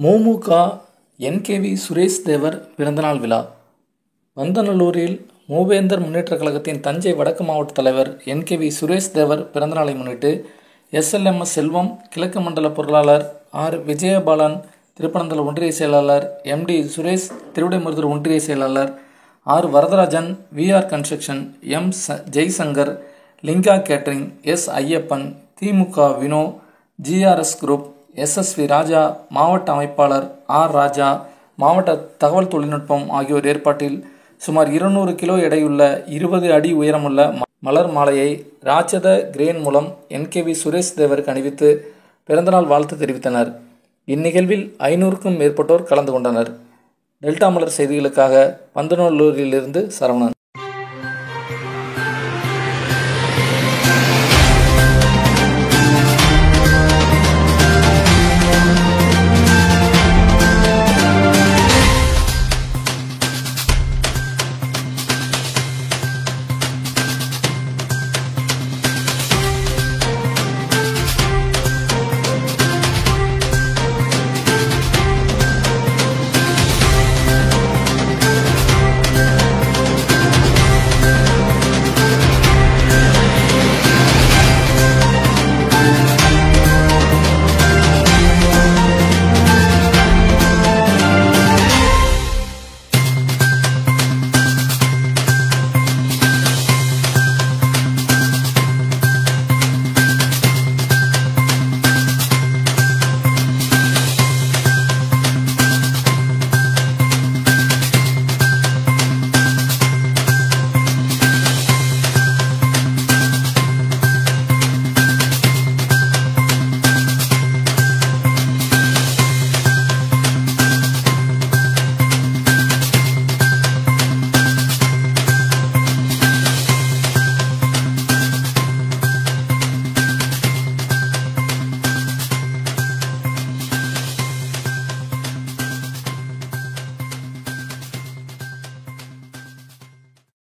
மு.மு.க. என்.கே.வி. சுரேஷ் தேவர் பிறந்தநாள் விழா வந்தநல்லூரில் மூவேந்தர் முன்னேற்றக் கழகத்தின் தஞ்சை வடக்கு மாவட்ட தலைவர் என்.கே.வி. சுரேஷ் தேவர் பிறந்தநாளை முன்னிட்டு எஸ்.எல்.எம்.எஸ். செல்வம் கிழக்கு மண்டல பொருளாளர், ஆர். விஜயபாலன் திருப்பனந்தல் ஒன்றிய செயலாளர், எம்.டி. சுரேஷ் திருவிடைமருதூர் ஒன்றிய செயலாளர், R. Varadharajan V R. Construction, M. Jaishankar, Linga catering, S. Ayyappan, DMK. Vino, G R S. Group, S S V. Raja, மாவட்ட அமைப்பாளர் ஆர். ராஜா, மாவட்ட தகவல் தொழில்நுட்பம் ஆகியோர் ஏற்பாட்டில் சுமார் 200 கிலோ எடையுள்ள 20 அடி உயரமுள்ள மலர் மாலையை ராட்சத கிரேன் மூலம் என்.கே.வி. சுரேஷ் தேவருக்கு அணிவித்து பிறந்தநாள் வாழ்த்து தெரிவித்தனர். இந்நிகழ்வில் 500க்கும் மேற்பட்டோர் கலந்து கொண்டனர். டெல்டா மலர் செய்திகளுக்காக வந்தநல்லூரிலிருந்து சரவணன்.